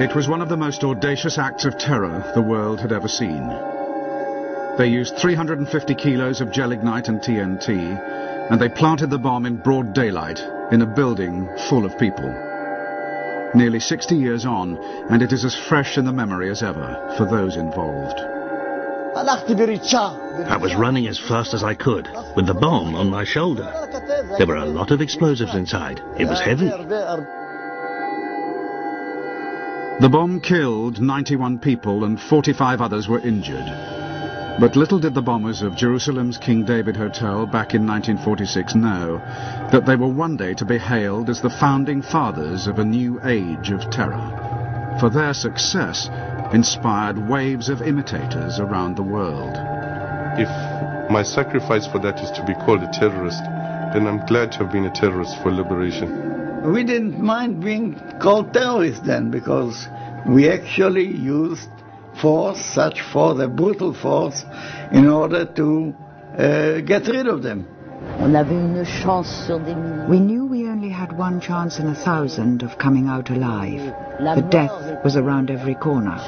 It was one of the most audacious acts of terror the world had ever seen. They used 350 kilos of gelignite and TNT, and they planted the bomb in broad daylight in a building full of people. Nearly 60 years on, and it is as fresh in the memory as ever for those involved. I was running as fast as I could, with the bomb on my shoulder. There were a lot of explosives inside. It was heavy. The bomb killed 91 people and 45 others were injured. But little did the bombers of Jerusalem's King David Hotel back in 1946 know that they were one day to be hailed as the founding fathers of a new age of terror. For their success inspired waves of imitators around the world. If my sacrifice for that is to be called a terrorist, then I'm glad to have been a terrorist for liberation. We didn't mind being called terrorists then, because we actually used force, such force, a brutal force, in order to get rid of them. We knew we only had one chance in 1,000 of coming out alive. The death was around every corner.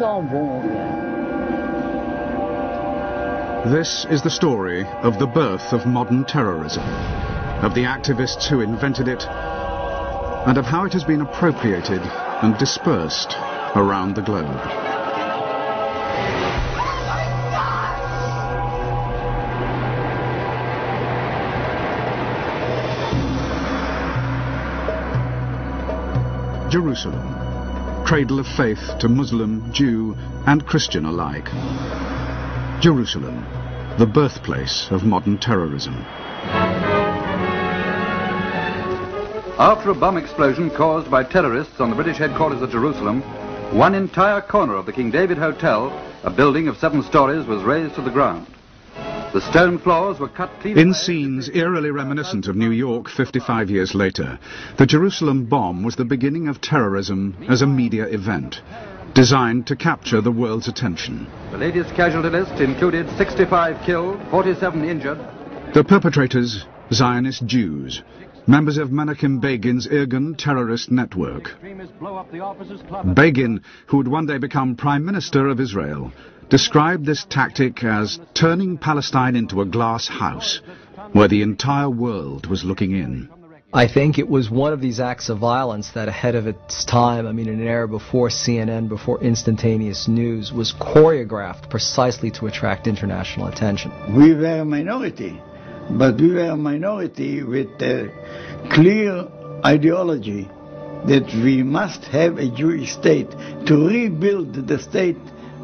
This is the story of the birth of modern terrorism, of the activists who invented it, and of how it has been appropriated and dispersed around the globe. Jerusalem, cradle of faith to Muslim, Jew, and Christian alike. Jerusalem, the birthplace of modern terrorism. After a bomb explosion caused by terrorists on the British headquarters at Jerusalem, one entire corner of the King David Hotel, a building of 7 stories, was razed to the ground. The stone floors were cut clean. In scenes eerily reminiscent of New York 55 years later, the Jerusalem bomb was the beginning of terrorism as a media event, designed to capture the world's attention. The latest casualty list included 65 killed, 47 injured. The perpetrators, Zionist Jews, members of Menahem Begin's Irgun terrorist network. Begin, who would one day become Prime Minister of Israel, described this tactic as turning Palestine into a glass house, where the entire world was looking in. I think it was one of these acts of violence that, ahead of its time, in an era before CNN, before instantaneous news, was choreographed precisely to attract international attention. We were a minority, but we were a minority with a clear ideology that we must have a Jewish state to rebuild the state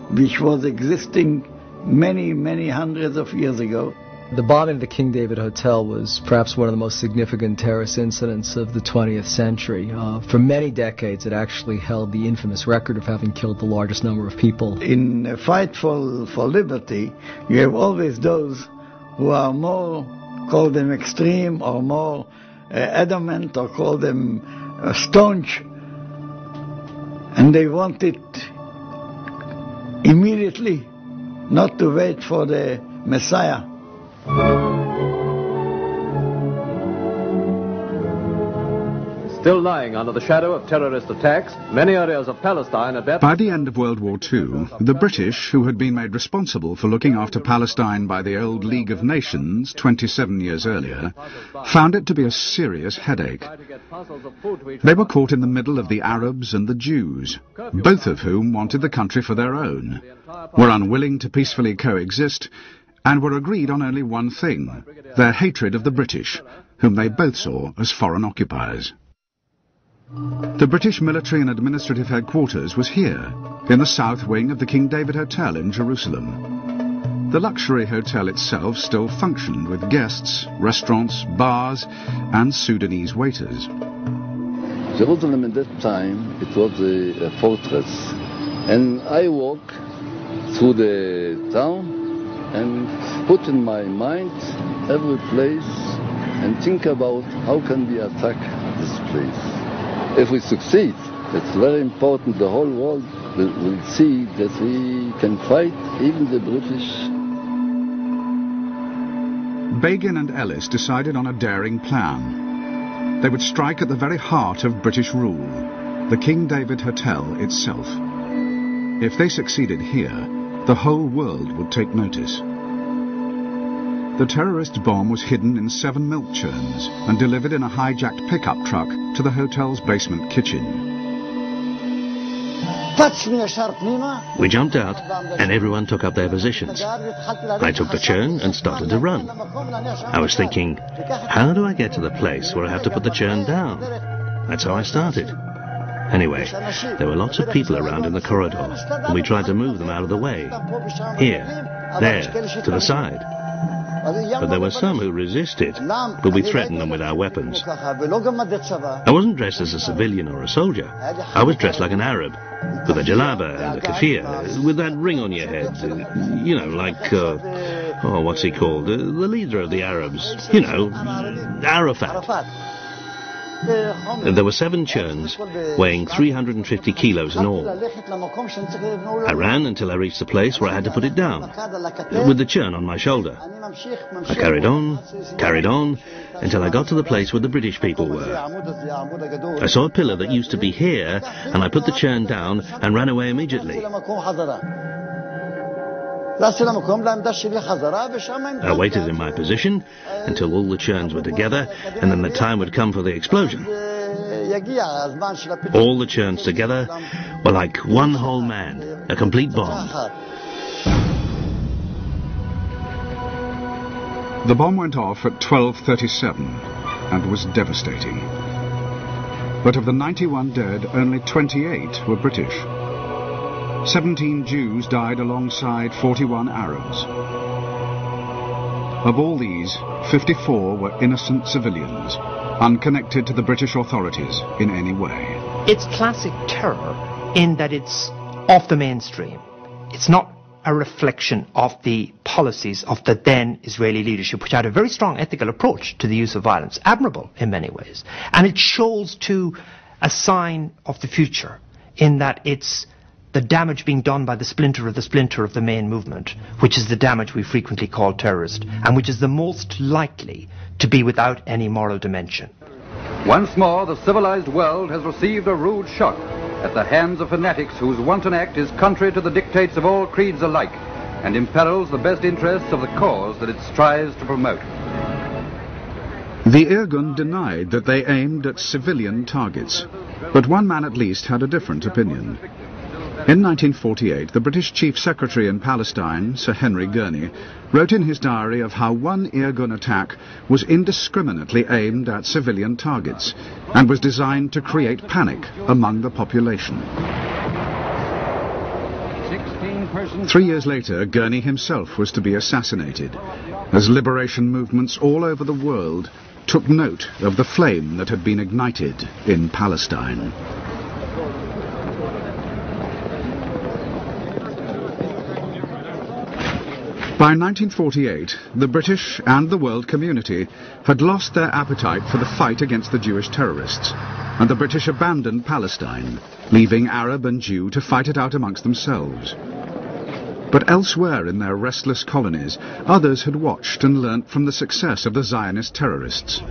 which was existing many, many hundreds of years ago. The bombing of the King David Hotel was perhaps one of the most significant terrorist incidents of the 20th century. For many decades, it actually held the infamous record of having killed the largest number of people. In a fight for liberty, you have always those who are more, call them extreme, or more adamant, or call them staunch, and they want it immediately, not to wait for the Messiah. Still lying under the shadow of terrorist attacks, many areas of Palestine are... By the end of World War II, the British, who had been made responsible for looking after Palestine by the old League of Nations 27 years earlier, found it to be a serious headache. They were caught in the middle of the Arabs and the Jews, both of whom wanted the country for their own, were unwilling to peacefully coexist, and were agreed on only one thing: their hatred of the British, whom they both saw as foreign occupiers. The British military and administrative headquarters was here, in the south wing of the King David Hotel in Jerusalem. The luxury hotel itself still functioned with guests, restaurants, bars, and Sudanese waiters. Jerusalem at that time, it was a fortress, and I walked through the town and put in my mind every place and think about how can we attack this place. If we succeed, it's very important the whole world will see that we can fight even the British. Begin and Ellis decided on a daring plan. They would strike at the very heart of British rule, the King David Hotel itself. If they succeeded here, the whole world would take notice. The terrorist bomb was hidden in 7 milk churns and delivered in a hijacked pickup truck to the hotel's basement kitchen. We jumped out and everyone took up their positions. I took the churn and started to run. I was thinking, how do I get to the place where I have to put the churn down? That's how I started. Anyway, there were lots of people around in the corridor, and we tried to move them out of the way. Here, there, to the side. But there were some who resisted, but we threatened them with our weapons. I wasn't dressed as a civilian or a soldier. I was dressed like an Arab, with a jalaba and a keffiyeh, with that ring on your head. You know, like, what's he called? The leader of the Arabs. You know, Arafat. There were 7 churns, weighing 350 kilos in all. I ran until I reached the place where I had to put it down, with the churn on my shoulder. I carried on, until I got to the place where the British people were. I saw a pillar that used to be here, and I put the churn down and ran away immediately. I waited in my position until all the churns were together, and then the time would come for the explosion. All the churns together were like one whole man, a complete bomb. The bomb went off at 12:37 and was devastating. But of the 91 dead, only 28 were British. 17 Jews died alongside 41 Arabs. Of all these, 54 were innocent civilians, unconnected to the British authorities in any way. It's classic terror in that it's off the mainstream. It's not a reflection of the policies of the then Israeli leadership, which had a very strong ethical approach to the use of violence, admirable in many ways. And it shows too a sign of the future in that it's the damage being done by the splinter of the main movement, which is the damage we frequently call terrorist, and which is the most likely to be without any moral dimension. Once more, the civilized world has received a rude shock at the hands of fanatics whose wanton act is contrary to the dictates of all creeds alike and imperils the best interests of the cause that it strives to promote. The Irgun denied that they aimed at civilian targets, but one man at least had a different opinion. In 1948, the British Chief Secretary in Palestine, Sir Henry Gurney, wrote in his diary of how one Irgun attack was indiscriminately aimed at civilian targets and was designed to create panic among the population. 3 years later, Gurney himself was to be assassinated, as liberation movements all over the world took note of the flame that had been ignited in Palestine. By 1948, the British and the world community had lost their appetite for the fight against the Jewish terrorists, and the British abandoned Palestine, leaving Arab and Jew to fight it out amongst themselves. But elsewhere in their restless colonies, others had watched and learnt from the success of the Zionist terrorists.